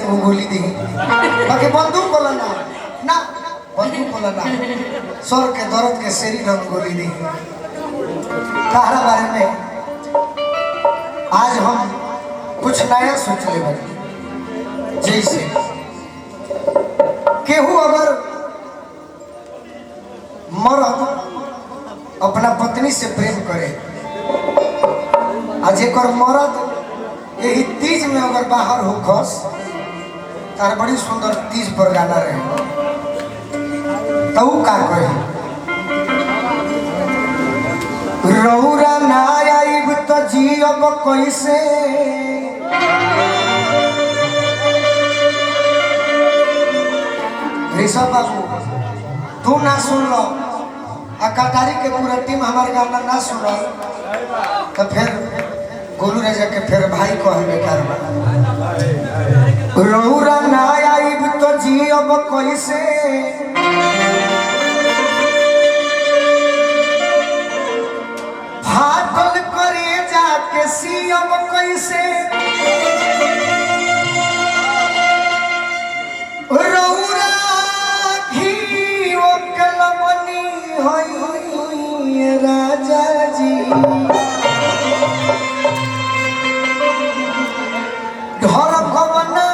वो गोली दी बाकी बंदूक बोला ना ना बंदूक बोला ना सर के दर्द के सेरी रंग गोली दी तारा बारे में आज हम कुछ नया सोच ले जैसे केहू अगर मर्द अपना पत्नी से प्रेम करे आज एक मर्द यही तीज में अगर बाहर हो खस तार बड़ी सुंदर तीज पर गाना रहे तो का कहे रौरा ना आइब तो जियब कैसे ऋषभ बाबू तू ना सुन लो आ कटारी के पूरा टीम हमारे गाना ना सुन तो फिर गोलू राजा के फिर भाई कहे बेकार रौरा ना आइब तो जियब कैसे फाटल करे जाके सियब कैसे रौरा घी ओकलमनी होई राजा जी घर भवना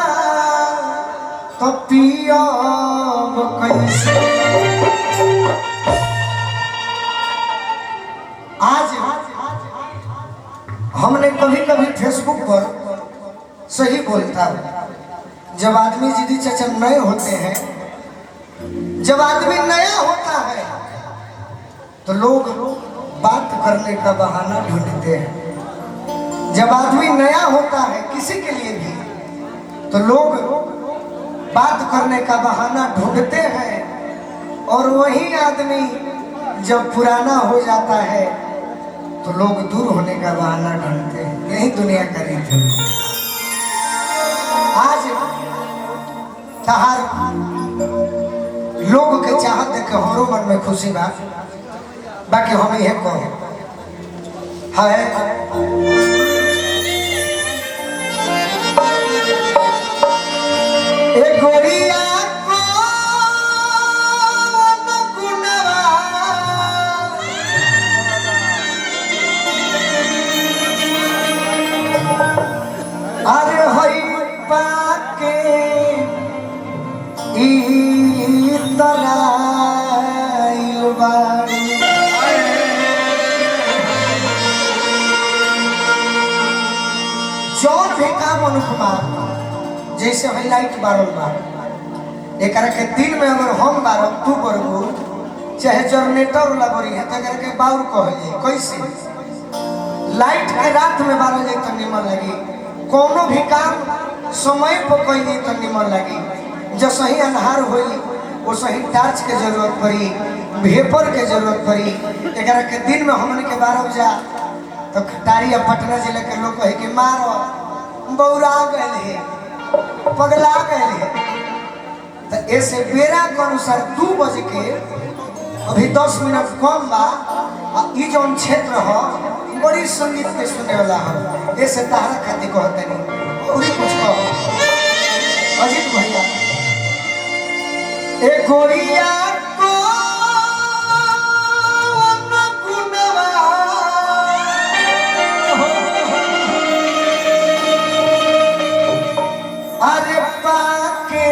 तो पियब कैसे आज हमने कभी कभी फेसबुक पर सही बोलता जब आदमी जिदी चाचा नए होते हैं जब आदमी नया होता है तो लोग बात करने का बहाना ढूंढते हैं जब आदमी नया होता है किसी के लिए भी तो लोग बात करने का बहाना ढूंढते हैं और वही आदमी जब पुराना हो जाता है तो लोग दूर होने का बहाना ढूंढते हैं यही दुनिया का रीत है आज तहार लोग के चाहत देख के हमारो मन में खुशी बा बाकी हम यह कहो है गोरिया अरे होई पाके जौन भी काम अनुकुमार जैसे हई लाइट बारल बार एक के दिन में अगर हम बारब तू बरबू चाहे जनरेटर वाला बरी है तो के बाउर कहल कैसे लाइट के रात में बारल जाए तो निमन लगी कोनो भी काम समय पर कैली तो निमन लगी जो सही अन्हार होई वो सही टार्च के जरूरत पड़ी भेपर के जरूरत पड़ी एक के दिन में हमने के बारब जा तो खटारी पटना जिले के लोग कहे कि मारो बौरा गए पगला गए तो ऐसे बेरा के अनुसार 2 बजे के अभी 10 मिनट कम बा ई जौन क्षेत्र हो बड़ी संगीत के सुने वाला हो ऐसे तारा खाती कहते नहीं और कुछ कहो अजीत भैया ए गोरिया को अरे पाके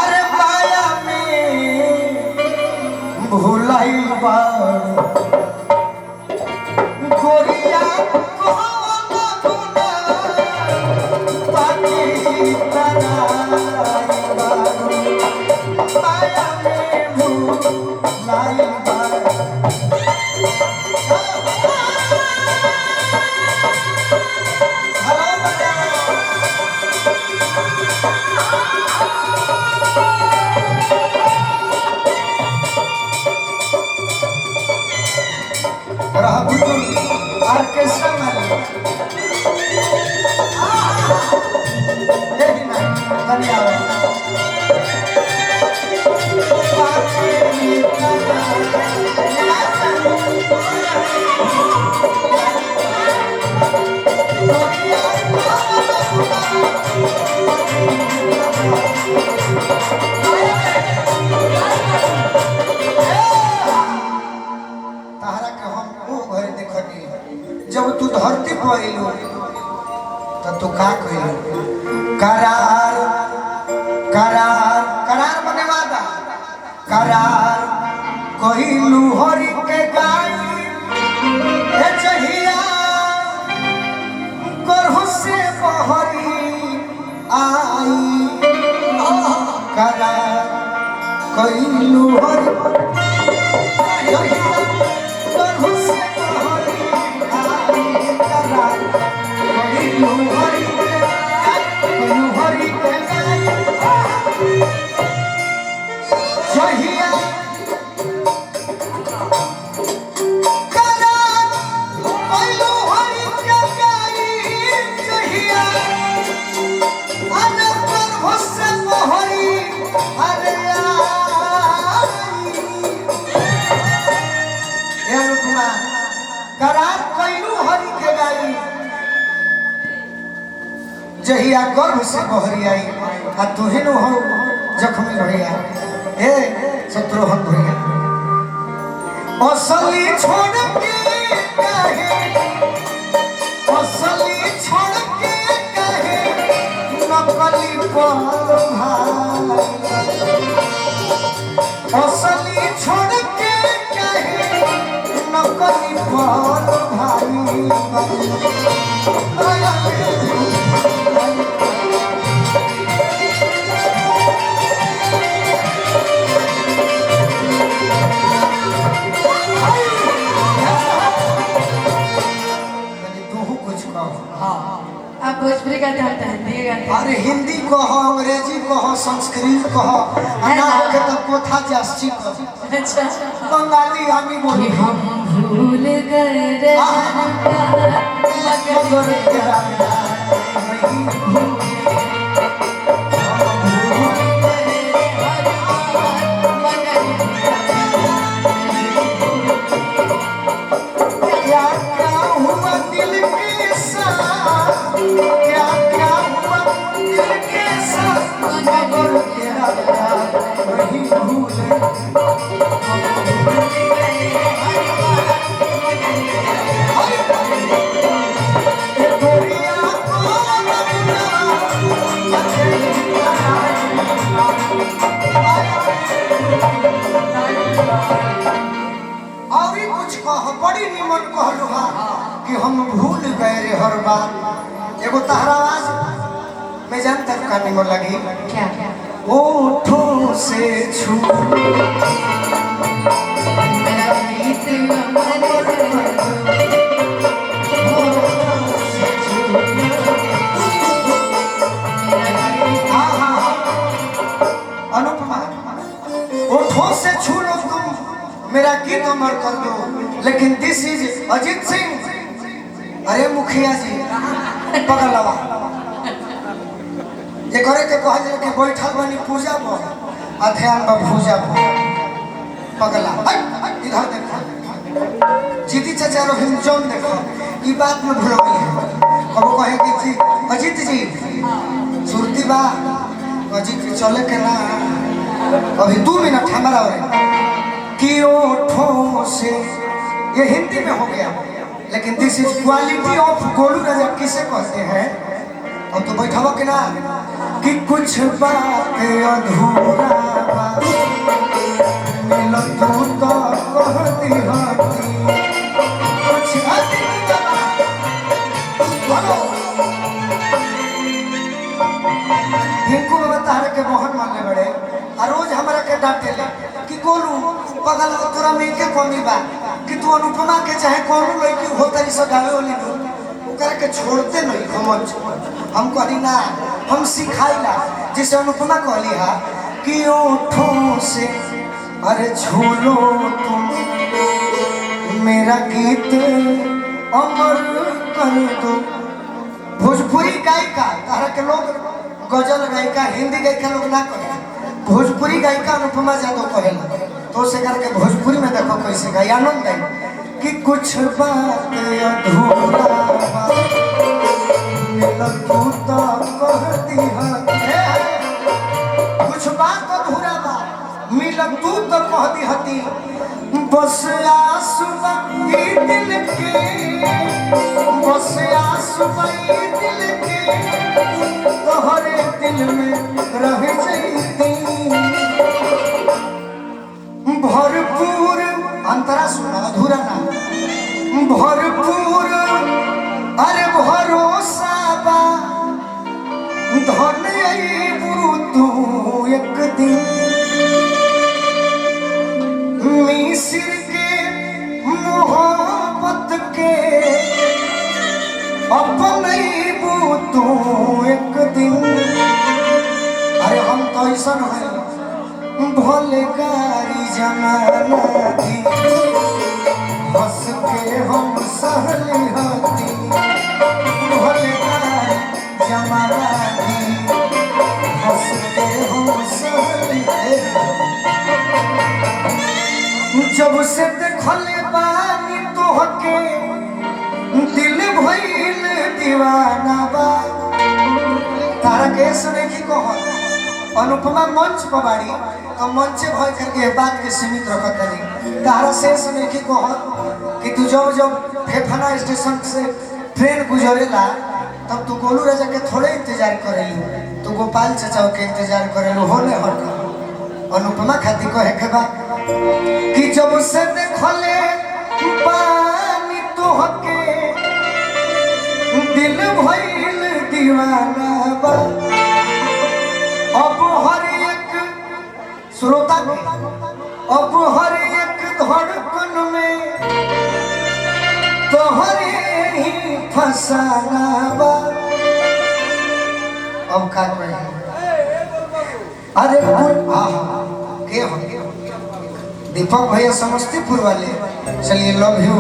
अरे माया में भुलाई गोरिया धन्यवाद। कोइलू तो तू का कोइलू करार करार करार मने वादा करार कोइलू हरि के गाई ए जहिया करहु से बहरी आई करार कोइलू हरि करहु से बहरी आई करार कोइलू हरि के गाई जहिया करार कैलू हरि के गाई जहिया गर्भ से बहरी आई आ तुहिन हो जख्मी भैया ए शत्रुघ्न भैया असली छोड़ के कहे असली छोड़ के कहे नकली पर भाई असली छोड़ के कहे नकली पर भाई आप भोजपुरी का ध्यान हिंदी का अरे हिंदी कहो अंग्रेजी कहो संस्कृत कहो ना के तो कोथा जास्ती कहो अच्छा बंगाली हमी बोली हम भूल गए रे मगर तेरा क्या क्या हुआ दिल के साथ क्या क्या हुआ दिल के साथ मगर तेरा प्यार नहीं भूले और ही कुछ कह बड़ी निमन कहलू हा कि हम भूल गए रे हर बार एगो तहरा आवाज में जानता का निमन लगी क्या क्या ओठों से छू मेरा गीत अनुपमा ओठों से छू लो तुम मेरा गीत अमर कर दो लेकिन दिस इज अजीत सिंह अरे मुखिया जी पगलवा ये करे के कह जे कि बैठल बनी पूजा पर आ ध्यान में भूजा पर पगला इधर देखो जीती चाचा रोहिन जौन देखो ई बात में भूल गई है कब कहे कि जी अजीत जी सुरती बा अजीत चले के ना अभी 2 मिनट हमारा हो कि ओठों से ये हिंदी में हो गया लेकिन दिस इज क्वालिटी ऑफ गोलू राजा किसे कहते हैं और तो बैठा के ना कि कुछ बात अधूरा मिलो तू तो कहती होती कुछ अधूरा बोलो इनको बता रहे के मोहन मानने बड़े और रोज हमारा के डांटे ले कि गोलू पगल तोरा में के कमी बा कि तू अनुपमा के चाहे कोनो लड़की हो तरी से गावे वाली लो ओकरा के छोड़ते नहीं समझ हम कहली ना हम सिखाइला जैसे अनुपमा कहली हा कि ओठों से अरे छू लो तुम मेरा गीत अमर कर दो भोजपुरी गायिका तारा के लोग गजल गायिका हिंदी गायिका लोग ना कहे भोजपुरी गायिका अनुपमा यादव कहेला तो से करके भोजपुरी में देखो कैसे गाय आनंद है कि कुछ बात अधूरा मिलन तू तो कहती है कुछ बात अधूरा बा मिलन तू तो कहती हती बस आंसू ई दिल के बस आस पई दिल के तोहरे दिल में रह जईती भरपूर अंतरा सुना अधूरा ना भरपूर अरे भरोसा बा धन अईबू तू एक दिन मिसिर के मोहब्बत के अपनईबू तू एक दिन अरे हम तो ऐसा है भोले गारी जमाना दी हंस के हम सहली होती भोले गारी जमाना दी हंस के हम सहली जब से देखले बानी तोहके दिल भइल दीवाना बा तारा के सुने की कह अनुपमा मंच पर बाड़ी तो मंचे भय करके बात के सीमित रखत नहीं तारा से सुने की कह कि तू जब फेफना स्टेशन से ट्रेन गुजरेला तब तू गोलू राजा के थोड़े इंतजार करेलू तू गोपाल चाचा के इंतजार करेलू होले हट अनुपमा खाती कहे के बा कि जब से देखले पानी तोहके दिल भइल दीवाना बा अब हर एक श्रोता के अब हर एक धड़कन में तोहरे ही फसाना बा अब का कहे अरे के हो दीपक भैया समस्तीपुर वाले चलिए लव यू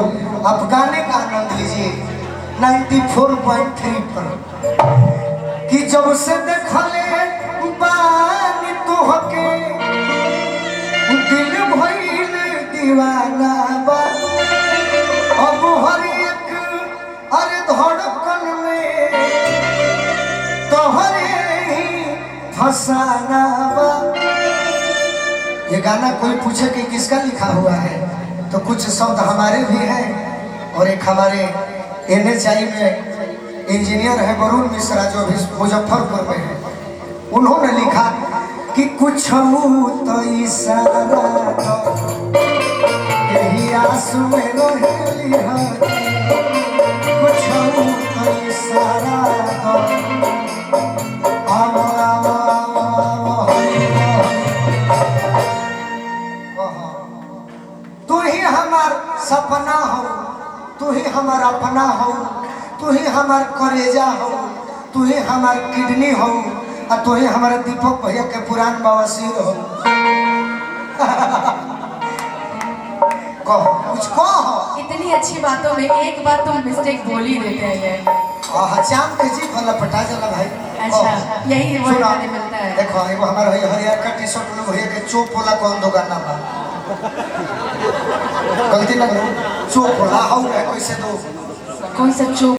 आप गाने का आनंद लीजिए 94.3 पर कि जब से देखले बानी तोहके दिल भइल दीवाना बा अब हर एक अरे धड़कन में तोहरे ही फसाना बा ये गाना कोई पूछे कि किसका लिखा हुआ है तो कुछ शब्द हमारे भी हैं और एक हमारे NHI में इंजीनियर है वरुण मिश्रा जो भी मुजफ्फरपुर में है उन्होंने लिखा कि कुछ तो इशारा यही आंसू में रहेली है कुछ तो इशारा आओ आओ तू ही हमार सपना हो तू ही हमार अपना हो तू ही हमार करेजा हो तू ही हमार किडनी हो और तू ही हमारे दीपक भैया के पुरान बवासीर हो कहो कुछ कहो इतनी अच्छी बातों में एक बात तुम मिस्टेक बोल ही देते हैं चांद के जी फला पटा चला भाई अच्छा यही वर्ड मिलता है देखो एगो हमारा हरियर का टी-शर्ट में भैया के चोप वाला कौन दो गाना बा गलती लग रही चोप वाला हाउ है कैसे दो कौन सा चोप